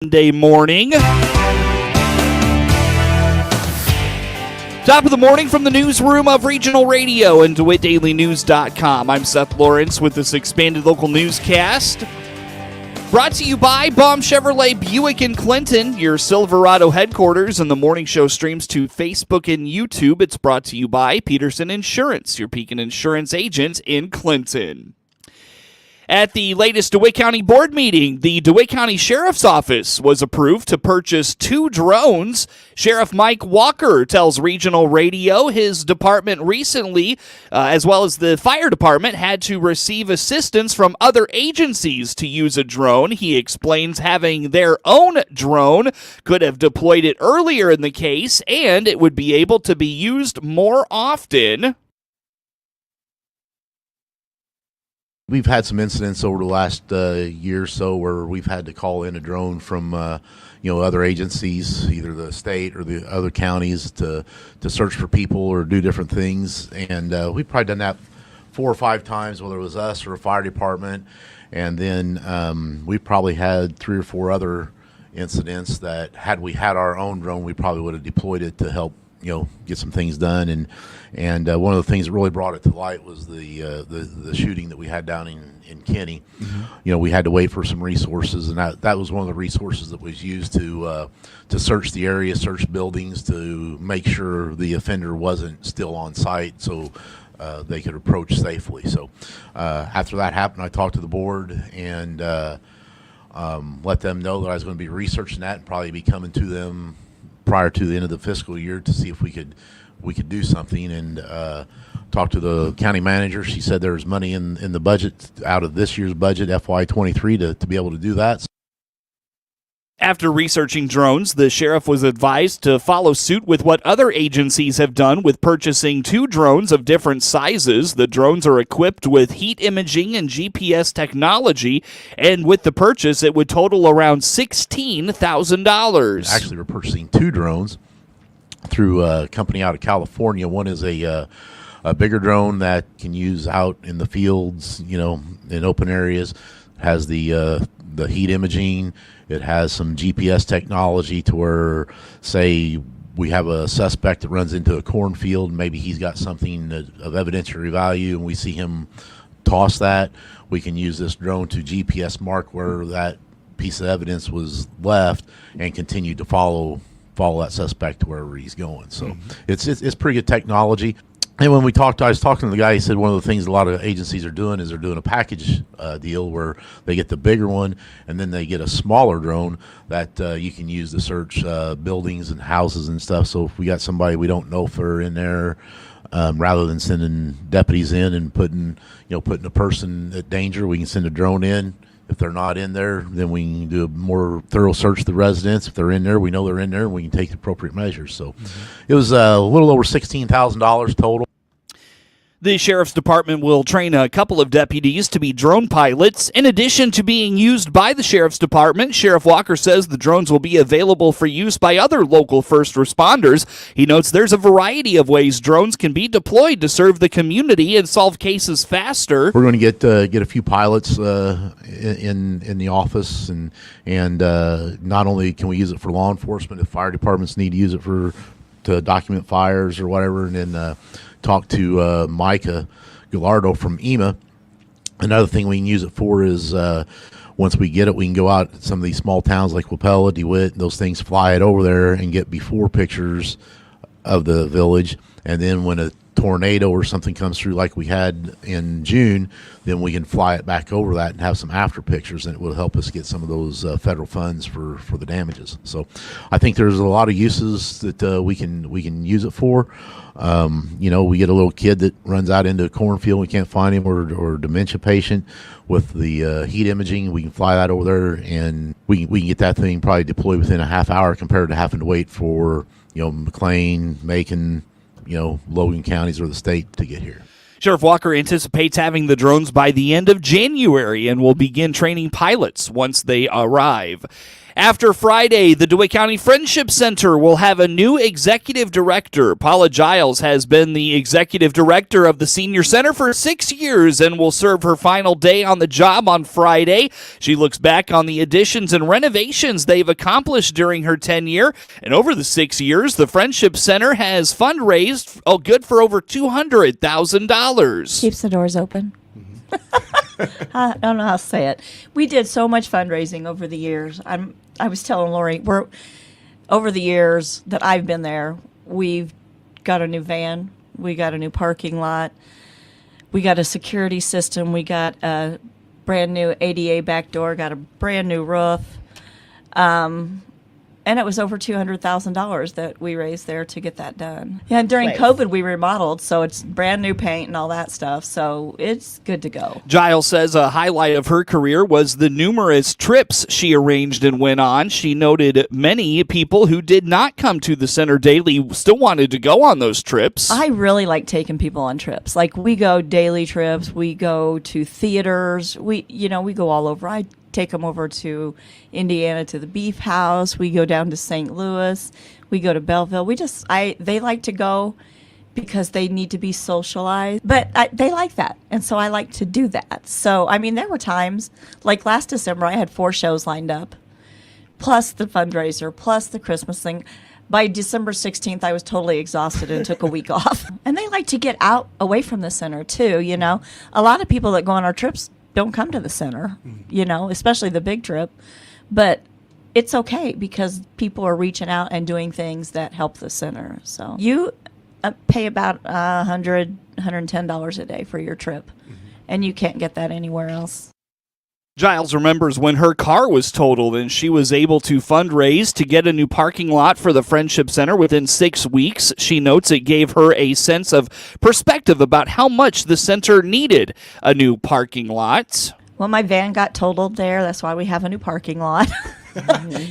Monday morning. Top of the morning from the newsroom of Regional Radio and DeWittDailyNews.com. I'm Seth Lawrence with this expanded local newscast. Brought to you by Baum Chevrolet Buick in Clinton, your Silverado headquarters, and the morning show streams to Facebook and YouTube. It's brought to you by Peterson Insurance, your Pekin Insurance agent in Clinton. At the latest DeWitt County Board meeting, the DeWitt County Sheriff's Office was approved to purchase 2 drones. Sheriff Mike Walker tells Regional Radio his department recently, as well as the fire department, had to receive assistance from other agencies to use a drone. He explains having their own drone could have deployed it earlier in the case, and it would be able to be used more often. We've had some incidents over the last year or so where we've had to call in a drone from other agencies, either the state or the other counties, to search for people or do different things. And we've probably done that 4 or 5 times, whether it was us or a fire department. And then we've probably had 3 or 4 other incidents that, had we had our own drone, we probably would have deployed it to help get some things done. And one of the things that really brought it to light was the shooting that we had down in Kenny. Mm-hmm. We had to wait for some resources, and that was one of the resources that was used to search the area, search buildings, to make sure the offender wasn't still on site, so they could approach safely. So after that happened, I talked to the board and let them know that I was going to be researching that and probably be coming to them prior to the end of the fiscal year to see if we could do something, and talk to the county manager. She said there's money in the budget, out of this year's budget, FY23, to be able to do that. After researching drones, the sheriff was advised to follow suit with what other agencies have done with purchasing 2 drones of different sizes. The drones are equipped with heat imaging and GPS technology, and with the purchase, it would total around $16,000. Actually, we're purchasing 2 drones through a company out of California. One is a bigger drone that can use out in the fields, in open areas. It has the heat imaging. It has some GPS technology to where, say, we have a suspect that runs into a cornfield. Maybe he's got something of evidentiary value, and we see him toss that. We can use this drone to GPS mark where that piece of evidence was left and continue to follow that suspect to wherever he's going. So it's pretty good technology. And when I was talking to the guy, he said one of the things a lot of agencies are doing is they're doing a package deal where they get the bigger one and then they get a smaller drone that you can use to search buildings and houses and stuff. So if we got somebody we don't know if they're in there, rather than sending deputies in and putting a person at danger, we can send a drone in. If they're not in there, then we can do a more thorough search of the residents. If they're in there, we know they're in there, and we can take the appropriate measures. So it was a little over $16,000 total. The Sheriff's Department will train a couple of deputies to be drone pilots. In addition to being used by the Sheriff's Department, Sheriff Walker says the drones will be available for use by other local first responders. He notes there's a variety of ways drones can be deployed to serve the community and solve cases faster. We're going to get a few pilots in the office, and not only can we use it for law enforcement, if fire departments need to use it to document fires or whatever, and then talk to Micah Gallardo from EMA. Another thing we can use it for is once we get it, we can go out to some of these small towns like Wapella, DeWitt, those things, fly it over there and get before pictures of the village. And then when a tornado or something comes through like we had in June, then we can fly it back over that and have some after pictures, and it will help us get some of those federal funds for the damages. So I think there's a lot of uses that we can use it for. We get a little kid that runs out into a cornfield, we can't find him, or a dementia patient. With the heat imaging, we can fly that over there, and we can get that thing probably deployed within a half hour compared to having to wait for McLean, Macon, Logan counties or the state to get here. Sheriff Walker anticipates having the drones by the end of January and will begin training pilots once they arrive. After Friday, the DeWitt County Friendship Center will have a new executive director. Paula Giles has been the executive director of the Senior Center for 6 years and will serve her final day on the job on Friday. She looks back on the additions and renovations they've accomplished during her tenure. And over the 6 years, the Friendship Center has fundraised good for over $200,000. Keeps the doors open. I don't know how to say it. We did so much fundraising over the years. I was telling Lori, over the years that I've been there, we've got a new van, we got a new parking lot, we got a security system, we got a brand new ADA back door, got a brand new roof. And it was over $200,000 that we raised there to get that done. Yeah, and during COVID, we remodeled, so it's brand new paint and all that stuff, so it's good to go. Giles says a highlight of her career was the numerous trips she arranged and went on. She noted many people who did not come to the center daily still wanted to go on those trips. I really like taking people on trips. Like, we go daily trips, we go to theaters, we go all over. I take them over to Indiana to the Beef House. We go down to St. Louis. We go to Belleville. They like to go because they need to be socialized. But they like that. And so I like to do that. So, there were times, like last December, I had 4 shows lined up, plus the fundraiser, plus the Christmas thing. By December 16th, I was totally exhausted and took a week off. And they like to get out away from the center, too, A lot of people that go on our trips don't come to the center, especially the big trip. But it's okay because people are reaching out and doing things that help the center. So you pay about $100, $110 a day for your trip, and you can't get that anywhere else. Giles remembers when her car was totaled and she was able to fundraise to get a new parking lot for the Friendship Center within 6 weeks. She notes it gave her a sense of perspective about how much the center needed a new parking lot. Well, my van got totaled there. That's why we have a new parking lot.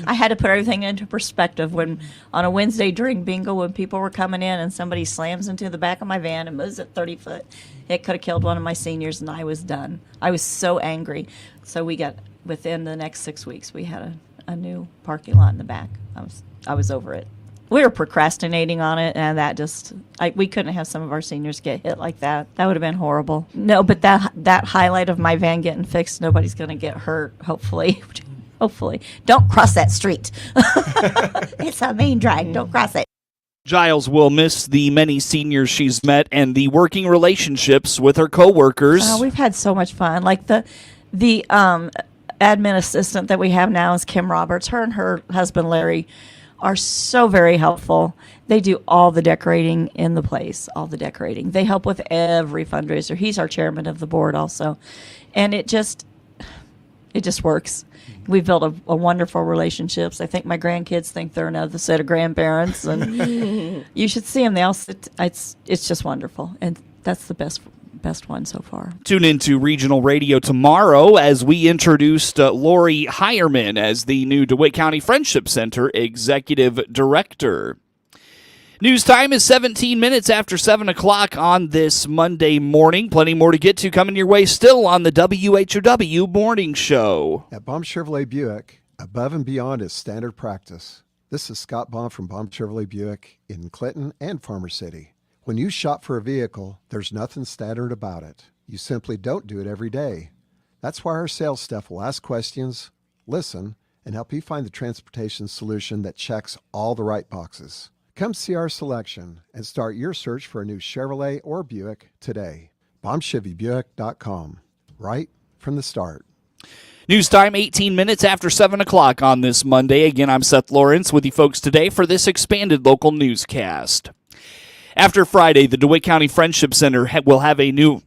I had to put everything into perspective when on a Wednesday during bingo when people were coming in and somebody slams into the back of my van and moves at 30 foot. It could have killed one of my seniors and I was done. I was so angry. So we got, within the next 6 weeks, we had a new parking lot in the back. I was over it. We were procrastinating on it, and that we couldn't have some of our seniors get hit like that. That would have been horrible. No, but that highlight of my van getting fixed, nobody's going to get hurt, hopefully. Hopefully. Don't cross that street. It's a main drag. Don't cross it. Giles will miss the many seniors she's met and the working relationships with her coworkers. We've had so much fun. Like the admin assistant that we have now is Kim Roberts. Her and her husband Larry are so very helpful. They do all the decorating in the place, all the decorating. They help with every fundraiser. He's our chairman of the board also. And it just works. We've built a wonderful relationships. I think my grandkids think they're another set of grandparents, and you should see them. They all sit. It's just wonderful, and that's the best one so far. Tune into Regional Radio tomorrow as we introduced Lori Heyerman as the new DeWitt County Friendship Center Executive Director. News time is 17 minutes after 7 o'clock on this Monday morning. Plenty more to get to coming your way still on the WHOW Morning Show. At Baum Chevrolet Buick, above and beyond is standard practice. This is Scott Baum from Baum Chevrolet Buick in Clinton and Farmer City. When you shop for a vehicle, there's nothing standard about it. You simply don't do it every day. That's why our sales staff will ask questions, listen, and help you find the transportation solution that checks all the right boxes. Come see our selection and start your search for a new Chevrolet or Buick today. BaumChevyBuick.com. Right from the start. News time, 18 minutes after 7 o'clock on this Monday. Again, I'm Seth Lawrence with you folks today for this expanded local newscast. After Friday, the DeWitt County Friendship Center will have a new...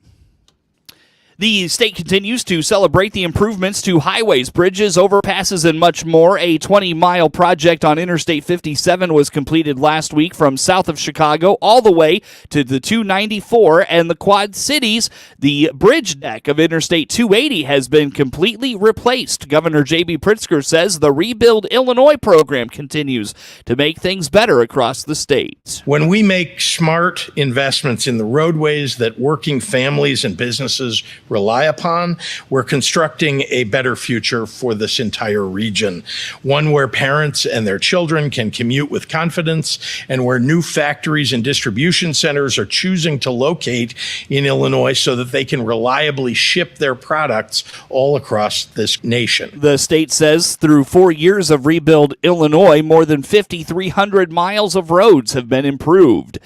The state continues to celebrate the improvements to highways, bridges, overpasses, and much more. A 20-mile project on Interstate 57 was completed last week from south of Chicago all the way to the 294 and the Quad Cities. The bridge deck of Interstate 280 has been completely replaced. Governor J.B. Pritzker says the Rebuild Illinois program continues to make things better across the state. When we make smart investments in the roadways that working families and businesses rely upon. We're constructing a better future for this entire region, one where parents and their children can commute with confidence, and where new factories and distribution centers are choosing to locate in Illinois so that they can reliably ship their products all across this nation. The state says through 4 years of Rebuild Illinois, more than 5,300 miles of roads have been improved.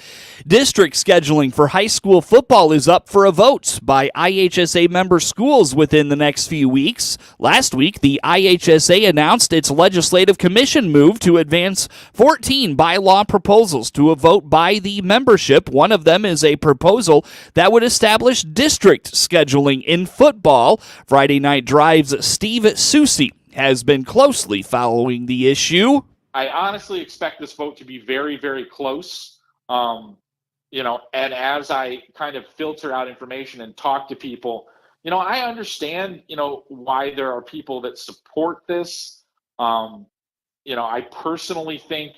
District scheduling for high school football is up for a vote by IHSA member schools within the next few weeks. Last week, the IHSA announced its legislative commission move to advance 14 bylaw proposals to a vote by the membership. One of them is a proposal that would establish district scheduling in football. Friday Night Drive's Steve Susi has been closely following the issue. I honestly expect this vote to be very, very close. And as I kind of filter out information and talk to people, I understand, why there are people that support this. I personally think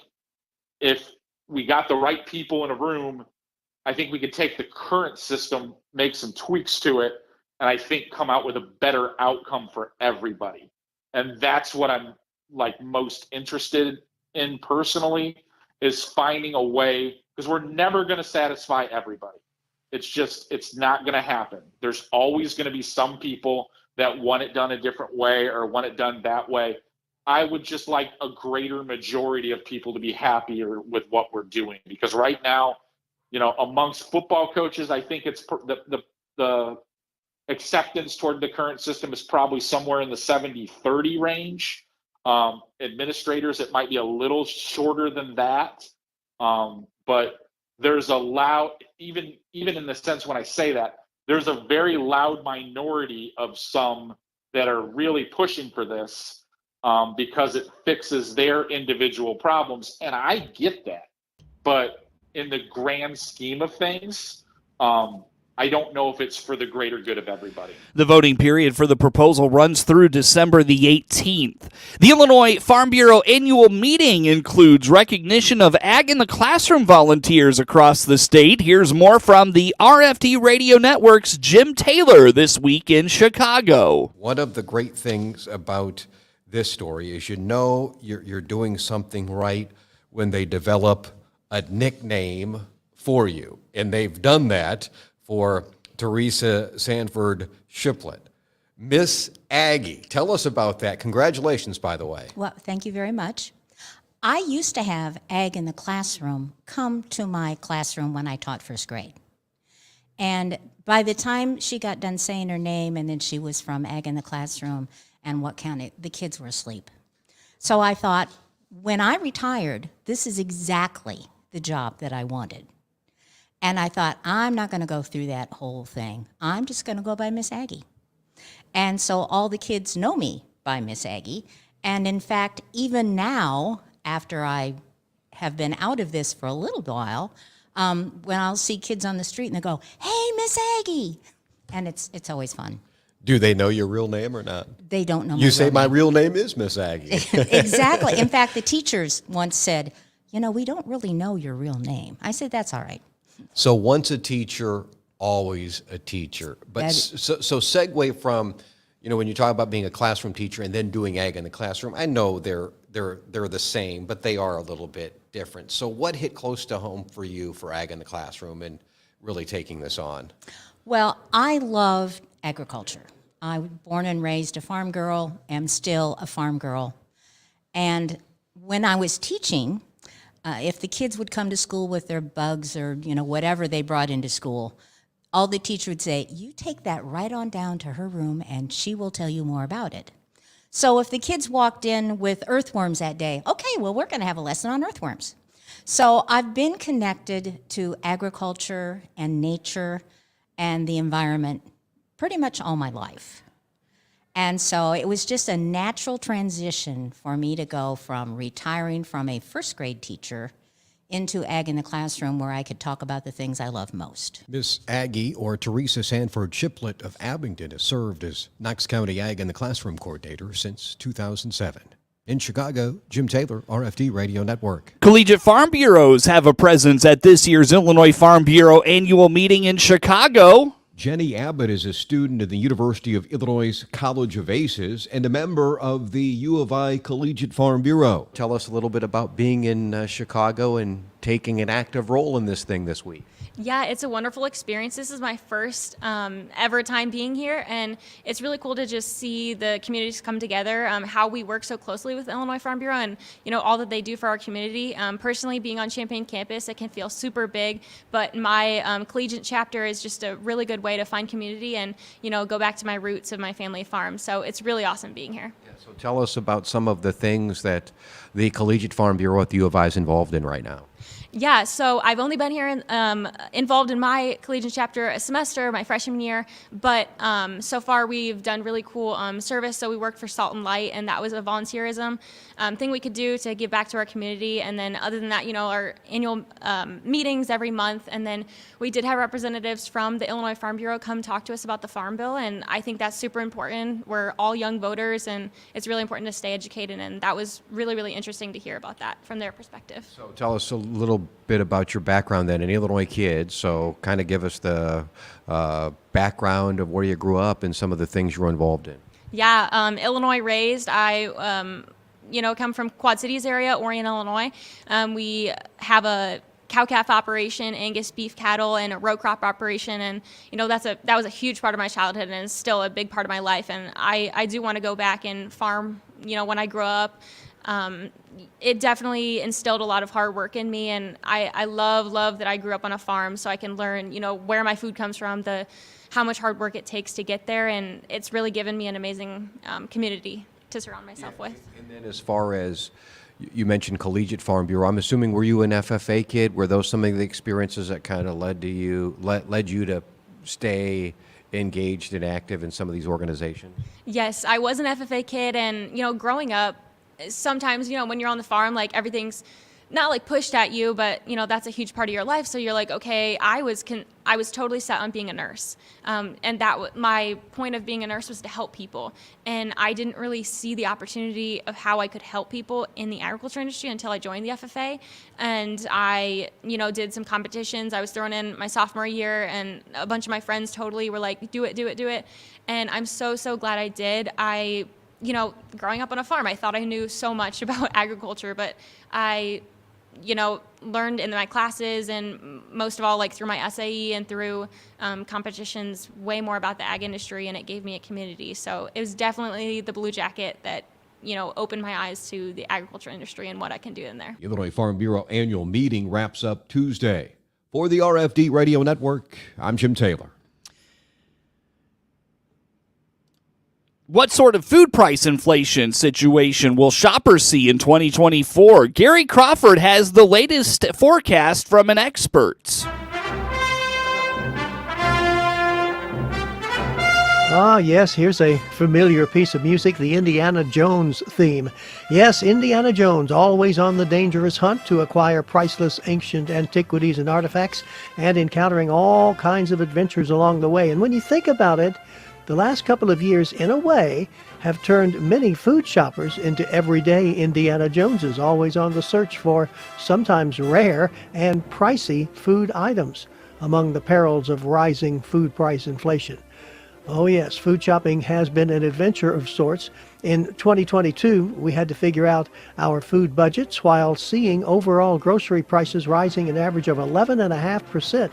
if we got the right people in a room, I think we could take the current system, make some tweaks to it, and I think come out with a better outcome for everybody. And that's what I'm most interested in personally, is finding a way, because we're never going to satisfy everybody. It's not going to happen. There's always going to be some people that want it done a different way or want it done that way. I would just like a greater majority of people to be happier with what we're doing, because right now, amongst football coaches, I think it's the acceptance toward the current system is probably somewhere in the 70-30 range. Administrators, it might be a little shorter than that. But there's a loud, even in the sense when I say that, there's a very loud minority of some that are really pushing for this because it fixes their individual problems. And I get that. But in the grand scheme of things, I don't know if it's for the greater good of everybody. The voting period for the proposal runs through December the 18th. The Illinois Farm Bureau annual meeting includes recognition of Ag in the Classroom volunteers across the state. Here's more from the RFD Radio Network's Jim Taylor this week in Chicago. One of the great things about this story is you're doing something right when they develop a nickname for you. And they've done that for Teresa Sanford Shiplet. Miss Aggie, tell us about that. Congratulations, by the way. Well, thank you very much. I used to have Ag in the Classroom come to my classroom when I taught first grade. And by the time she got done saying her name and then she was from Ag in the Classroom and what county, the kids were asleep. So I thought, when I retired, this is exactly the job that I wanted. And I thought, I'm not going to go through that whole thing. I'm just going to go by Miss Aggie. And so all the kids know me by Miss Aggie. And in fact, even now, after I have been out of this for a little while, when I'll see kids on the street and they go, "Hey, Miss Aggie," and it's always fun. Do they know your real name or not? They don't know. You say my real name is Miss Aggie. Exactly. In fact, the teachers once said, "We don't really know your real name." I said, "That's all right." So once a teacher, always a teacher. But so segue from, when you talk about being a classroom teacher and then doing Ag in the Classroom, I know they're the same, but they are a little bit different. So what hit close to home for you for Ag in the Classroom and really taking this on? Well, I love agriculture. I was born and raised a farm girl, am still a farm girl. And when I was teaching, if the kids would come to school with their bugs or, whatever they brought into school, all the teacher would say, "You take that right on down to her room and she will tell you more about it." So if the kids walked in with earthworms that day, okay, well, we're going to have a lesson on earthworms. So I've been connected to agriculture and nature and the environment pretty much all my life. And so it was just a natural transition for me to go from retiring from a first grade teacher into Ag in the Classroom, where I could talk about the things I love most. Miss Aggie, or Teresa Sanford Shiplet of Abingdon, has served as Knox County Ag in the Classroom coordinator since 2007. In Chicago, Jim Taylor, RFD Radio Network. Collegiate Farm Bureaus have a presence at this year's Illinois Farm Bureau annual meeting in Chicago. Jenny Abbott is a student at the University of Illinois College of Aces and a member of the U of I Collegiate Farm Bureau. Tell us a little bit about being in Chicago and taking an active role in this thing this week. Yeah, it's a wonderful experience. This is my first ever time being here, and it's really cool to just see the communities come together, how we work so closely with Illinois Farm Bureau and, all that they do for our community. Personally, being on Champaign campus, it can feel super big, but my collegiate chapter is just a really good way to find community and, go back to my roots of my family farm. So it's really awesome being here. Yeah, so tell us about some of the things that the Collegiate Farm Bureau at the U of I is involved in right now. Yeah, so I've only been here involved in my collegiate chapter a semester, my freshman year, but so far we've done really cool service. So we worked for Salt and Light, and that was a volunteerism thing we could do to give back to our community. And then other than that, our annual meetings every month. And then we did have representatives from the Illinois Farm Bureau come talk to us about the Farm Bill, and I think that's super important. We're all young voters, and it's really important to stay educated, and that was really, really interesting to hear about that from their perspective. So tell us a little bit about your background then, an Illinois kid, so kind of give us the background of where you grew up and some of the things you were involved in. Yeah, Illinois raised. I come from Quad Cities area, Orion, Illinois. We have a cow-calf operation, Angus beef cattle, and a row crop operation, and that was a huge part of my childhood, and it's still a big part of my life. And I do want to go back and farm. When I grow up. It definitely instilled a lot of hard work in me, and I love that I grew up on a farm, so I can learn, where my food comes from, how much hard work it takes to get there, and it's really given me an amazing community to surround myself with. And then as far as you mentioned Collegiate Farm Bureau, I'm assuming, were you an FFA kid? Were those some of the experiences that kind of led you to stay engaged and active in some of these organizations? Yes, I was an FFA kid, and growing up, sometimes when you're on the farm, like everything's not like pushed at you, but that's a huge part of your life. So you're like, okay, I was totally set on being a nurse, and my point of being a nurse was to help people, and I didn't really see the opportunity of how I could help people in the agriculture industry until I joined the FFA, and I did some competitions. I was thrown in my sophomore year, and a bunch of my friends totally were like, do it, and I'm so glad I did. Growing up on a farm, I thought I knew so much about agriculture, but I, learned in my classes and most of all, like through my SAE and through competitions, way more about the ag industry, and it gave me a community. So it was definitely the blue jacket that, opened my eyes to the agriculture industry and what I can do in there. The Illinois Farm Bureau annual meeting wraps up Tuesday. For the RFD Radio Network, I'm Jim Taylor. What sort of food price inflation situation will shoppers see in 2024? Gary Crawford has the latest forecast from an expert. Yes, here's a familiar piece of music, the Indiana Jones theme. Yes, Indiana Jones, always on the dangerous hunt to acquire priceless ancient antiquities and artifacts, and encountering all kinds of adventures along the way. And when you think about it, the last couple of years, in a way, have turned many food shoppers into everyday Indiana Joneses, always on the search for sometimes rare and pricey food items among the perils of rising food price inflation. Oh yes, food shopping has been an adventure of sorts. In 2022, we had to figure out our food budgets while seeing overall grocery prices rising an average of 11.5%.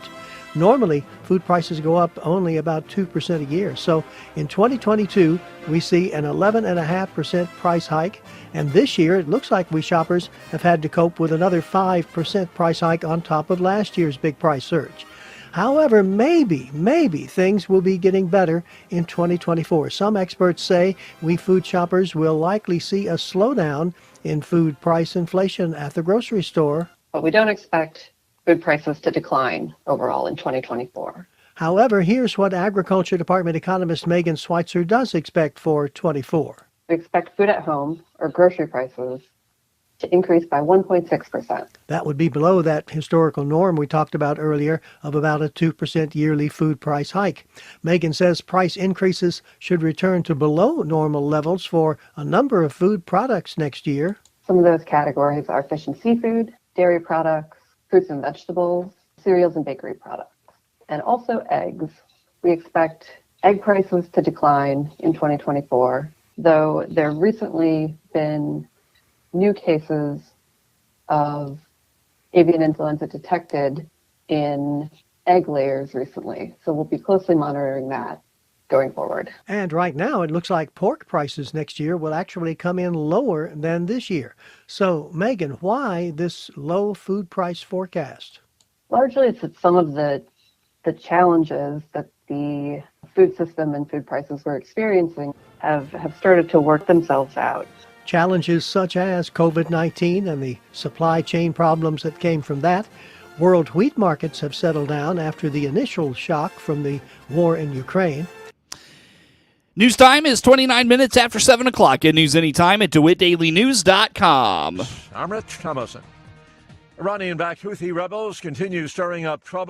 Normally, food prices go up only about 2% a year. So in 2022, we see an 11.5% price hike. And this year, it looks like we shoppers have had to cope with another 5% price hike on top of last year's big price surge. However, maybe things will be getting better in 2024. Some experts say we food shoppers will likely see a slowdown in food price inflation at the grocery store. But we don't expect food prices to decline overall in 2024. However, here's what Agriculture Department economist Megan Schweitzer does expect for 24. We expect food at home, or grocery prices, to increase by 1.6%. That would be below that historical norm we talked about earlier of about a 2% yearly food price hike. Megan says price increases should return to below normal levels for a number of food products next year. Some of those categories are fish and seafood, dairy products, fruits and vegetables, cereals and bakery products, and also eggs. We expect egg prices to decline in 2024, though there have recently been new cases of avian influenza detected in egg layers recently. So we'll be closely monitoring that going forward. And right now, it looks like pork prices next year will actually come in lower than this year. So, Megan, why this low food price forecast? Largely, it's that some of the challenges that the food system and food prices we're experiencing have started to work themselves out. Challenges such as COVID-19 and the supply chain problems that came from that. World wheat markets have settled down after the initial shock from the war in Ukraine. News time is 29 minutes after 7 o'clock. Get news anytime at DeWittDailyNews.com. I'm Rich Thomason. Iranian-backed Houthi rebels continue stirring up trouble